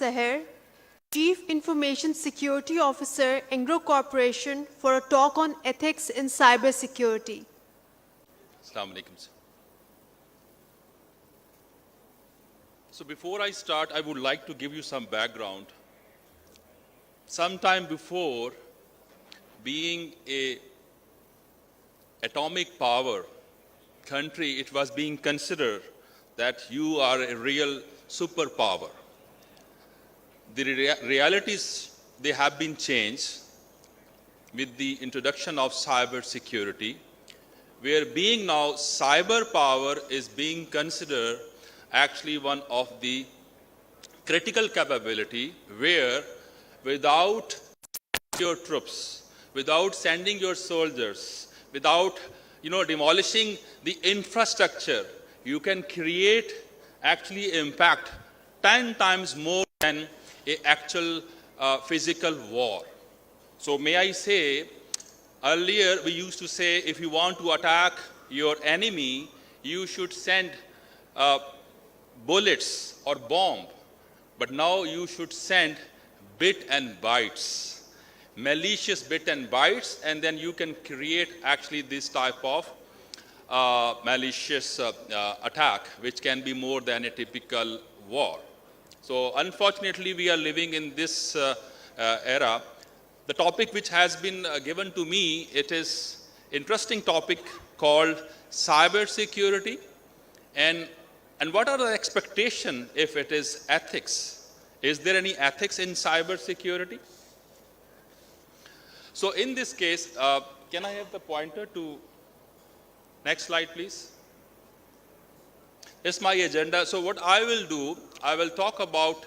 Sahar, Chief Information Security Officer, Engro Corporation, for a talk on ethics in cybersecurity. Assalamu alaikum. So before I start, I would like to give you some background. Sometime before being an atomic power country, it was being considered that you are a real superpower. The realities, they have been changed with the introduction of cyber security, where being now cyber power is being considered actually one of the critical capability, where without your troops, without sending your soldiers, without demolishing the infrastructure, you can create actually impact 10 times more than an actual physical war. So may I say, earlier we used to say if you want to attack your enemy, you should send bullets or bomb, but now you should send bit and bytes, malicious bit and bytes, and then you can create actually this type of malicious attack, which can be more than a typical war. So unfortunately, we are living in this era. The topic which has been given to me, it is interesting topic called cyber security, and what are the expectations if it is ethics? Is there any ethics in cyber security? So in this case, can I have the pointer to next slide, please? It's my agenda. So what I will do, I will talk about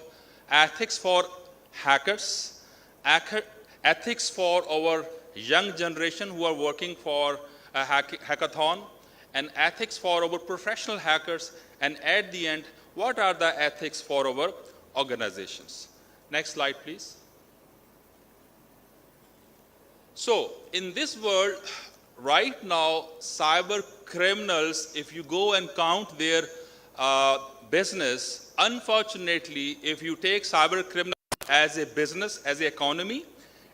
ethics for hackers, ethics for our young generation who are working for a hackathon, and ethics for our professional hackers, and at the end, what are the ethics for our organizations? Next slide, please. So in this world, right now, cyber criminals, if you go and count their business, unfortunately, if you take cyber criminals as a business, as an economy,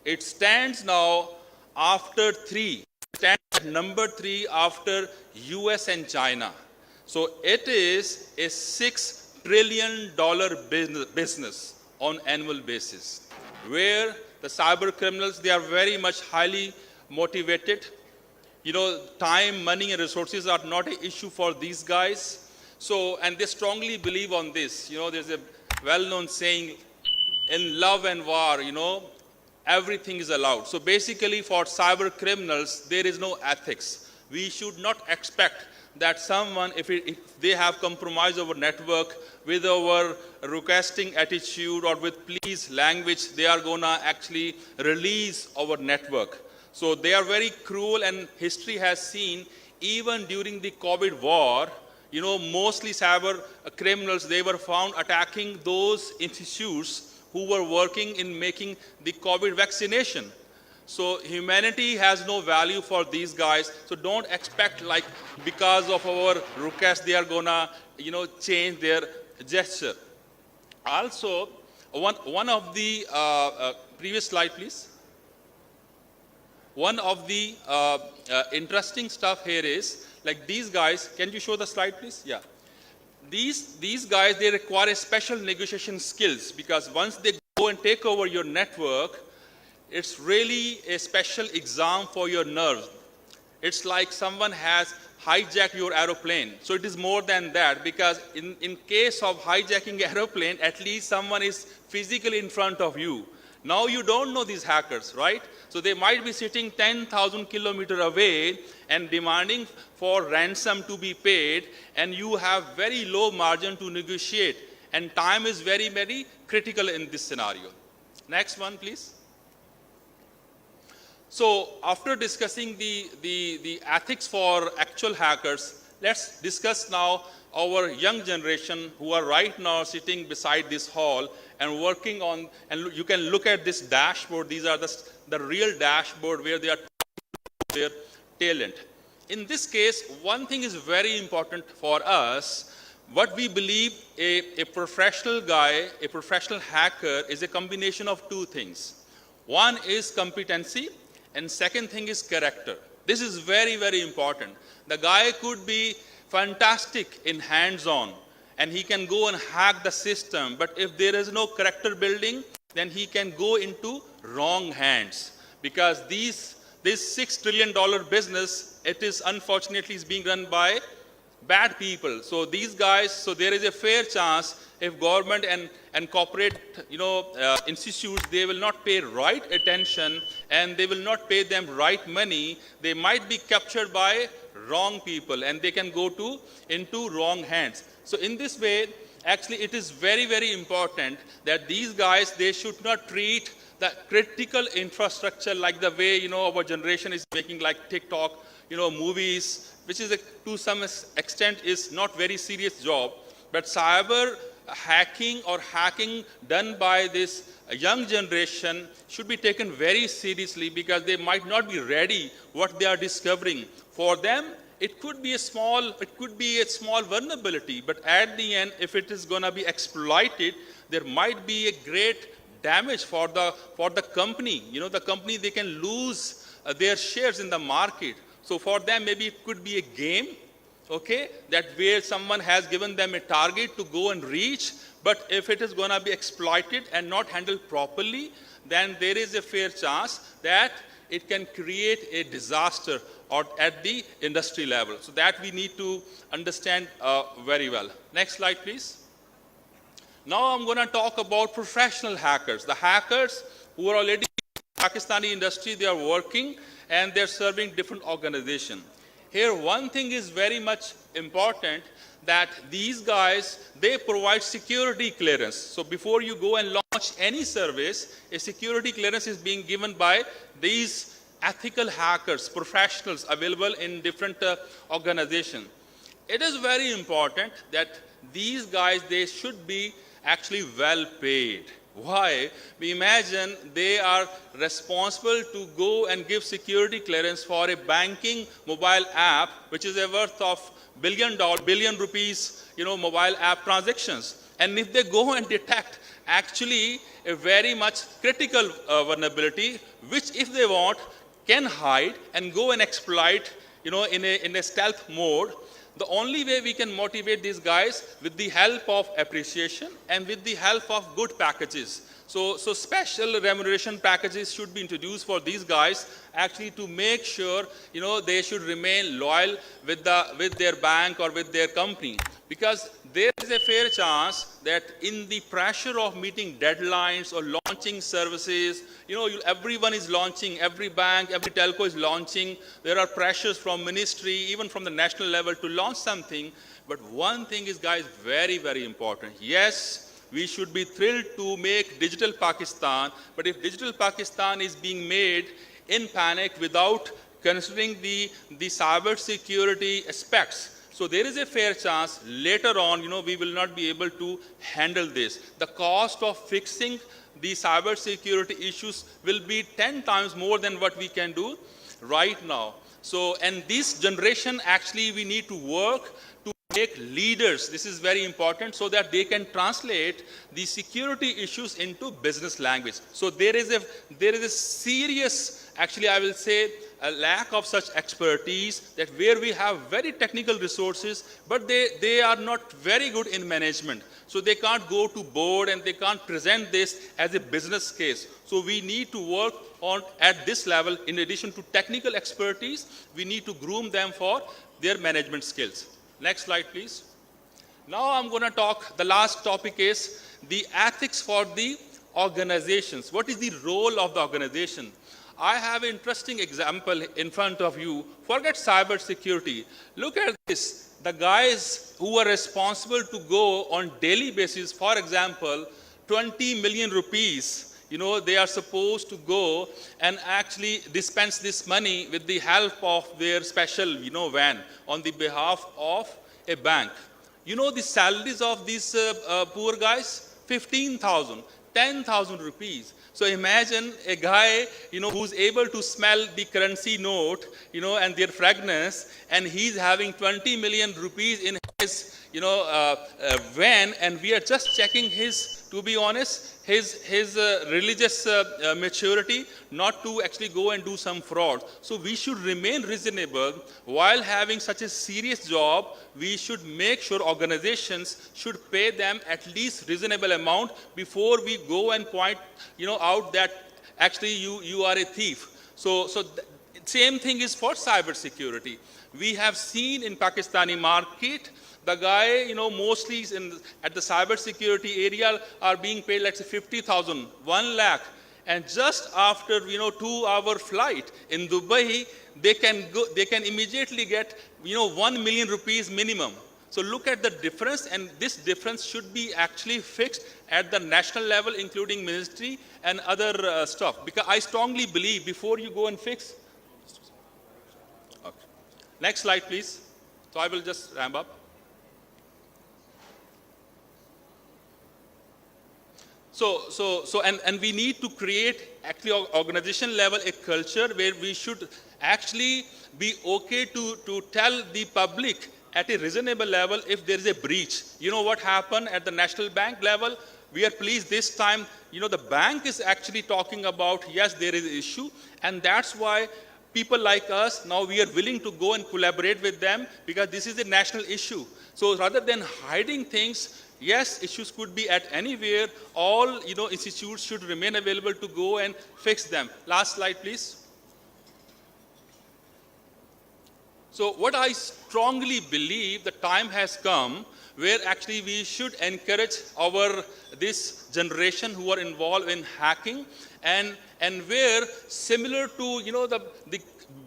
it stands now after three, stands at number 3 after US and China. So it is a $6 trillion business on annual basis, where the cyber criminals, they are very much highly motivated. Time, money, and resources are not an issue for these guys. So, and they strongly believe on this. There's a well-known saying, in love and war, everything is allowed. So basically for cyber criminals, there is no ethics. We should not expect that someone, if they have compromised our network with our requesting attitude or with please language, they are gonna actually release our network. So they are very cruel, and history has seen, even during the COVID war, mostly cyber criminals, they were found attacking those institutes who were working in making the COVID vaccination. So humanity has no value for these guys. So don't expect like because of our request they are gonna change their gesture. Also, one of the previous slide, please. One of the interesting stuff here is like these guys. Can you show the slide, please? Yeah. These guys, they require special negotiation skills, because once they go and take over your network, it's really a special exam for your nerves. It's like someone has hijacked your aeroplane. So it is more than that, because in case of hijacking aeroplane, at least someone is physically in front of you. Now you don't know these hackers, right? So they might be sitting 10,000 kilometers away and demanding for ransom to be paid, and you have very low margin to negotiate. And time is very, very critical in this scenario. Next one, please. So after discussing the ethics for actual hackers, let's discuss now our young generation who are right now sitting beside this hall and working on, and you can look at this dashboard. These are the real dashboard where they are their talent. In this case, one thing is very important for us. what we believe a professional guy, a professional hacker is a combination of two things. One is competency and second thing is character. This is very, very important. The guy could be fantastic in hands-on and he can go and hack the system, but if there is no character building, then he can go into wrong hands, because this $6 trillion business, it is unfortunately is being run by bad people. So these guys, so there is a fair chance if government and corporate institutes, they will not pay right attention and they will not pay them right money, they might be captured by wrong people and they can go into wrong hands. So in this way, actually it is very, very important that these guys, they should not treat the critical infrastructure like the way our generation is making, like TikTok, movies, which is to some extent is not very serious job. But cyber hacking or hacking done by this young generation should be taken very seriously, because they might not be ready what they are discovering. For them, it could be a small vulnerability, but at the end, if it is going to be exploited, there might be a great damage for the company. The company, they can lose their shares in the market. So for them, maybe it could be a game, okay, that where someone has given them a target to go and reach, but if it is going to be exploited and not handled properly, then there is a fair chance that it can create a disaster or at the industry level. So that we need to understand very well. Next slide, please. Now I'm going to talk about professional hackers, the hackers who are already in the Pakistani industry, they are working and they're serving different organizations. Here, one thing is very much important, that these guys, they provide security clearance. So before you go and launch any service, a security clearance is being given by these ethical hackers, professionals available in different organizations. It is very important that these guys, they should be actually well paid. Why? We imagine they are responsible to go and give security clearance for a banking mobile app, which is a worth of billion rupees, mobile app transactions. And if they go and detect actually a very much critical vulnerability, which if they want, can hide and go and exploit, in a stealth mode, the only way we can motivate these guys with the help of appreciation and with the help of good packages. So special remuneration packages should be introduced for these guys, actually to make sure they should remain loyal with their bank or with their company, because there is a fair chance that in the pressure of meeting deadlines or launching services, everyone is launching, every bank, every telco is launching. There are pressures from ministry, even from the national level, to launch something. But one thing is, guys, very, very important. Yes, we should be thrilled to make digital Pakistan, but if digital Pakistan is being made in panic without considering the cyber security aspects, so there is a fair chance later on, we will not be able to handle this. The cost of fixing the cyber security issues will be 10 times more than what we can do right now. So, and this generation, actually, we need to work to make leaders. This is very important, so that they can translate the security issues into business language. So there is a serious, actually, I will say, a lack of such expertise, that where we have very technical resources, but they are not very good in management. So they can't go to board and they can't present this as a business case. So we need to work on at this level. In addition to technical expertise, we need to groom them for their management skills. Next slide, please. Now I'm going to talk, the last topic is the ethics for the organizations. What is the role of the organization? I have an interesting example in front of you. Forget cyber security. Look at this. The guys who are responsible to go on daily basis, for example, 20 million rupees, they are supposed to go and actually dispense this money with the help of their special, van on the behalf of a bank. The salaries of these poor guys? 15,000, 10,000 rupees. So imagine a guy, who's able to smell the currency note, and their fragrance, and he's having 20 million rupees in is, when, and we are just checking his, to be honest, his religious maturity, not to actually go and do some fraud. So we should remain reasonable while having such a serious job. We should make sure organizations should pay them at least reasonable amount before we go and point, out that actually you are a thief. So same thing is for cybersecurity. We have seen in Pakistani market, the guy, mostly at the cybersecurity area are being paid, let's say 50,000, 1 lakh. And just after, 2-hour flight in Dubai, they can immediately get, 1 million rupees minimum. So look at the difference, and this difference should be actually fixed at the national level, including ministry and other stuff. Because I strongly believe before you go and fix. Okay. Next slide, please. So I will just ramp up. And we need to create actually organization level a culture where we should actually be okay to tell the public at a reasonable level if there is a breach. You know what happened at the national bank level? We are pleased this time, the bank is actually talking about, yes, there is an issue, and that's why people like us, now we are willing to go and collaborate with them because this is a national issue. So rather than hiding things, yes, issues could be at anywhere. All institutes should remain available to go and fix them. Last slide, please. So what I strongly believe, the time has come where actually we should encourage this generation who are involved in hacking, and where similar to the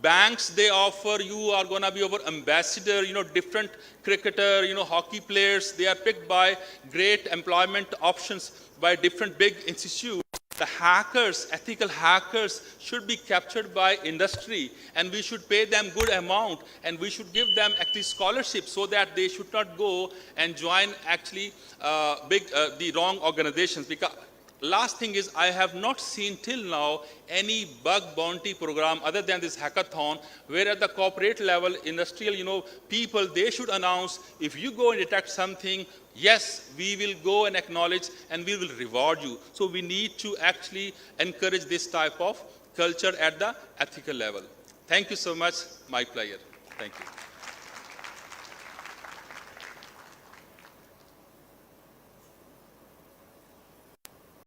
banks, they offer, you are going to be our ambassador, different cricketer, hockey players, they are picked by great employment options by different big institutes. The hackers, ethical hackers, should be captured by industry, and we should pay them good amount, and we should give them actually scholarships so that they should not go and join actually the wrong organizations. Because last thing is, I have not seen till now any bug bounty program other than this hackathon, where at the corporate level, industrial, people, they should announce, if you go and detect something, yes, we will go and acknowledge and we will reward you. So we need to actually encourage this type of culture at the ethical level. Thank you so much. My pleasure. Thank you.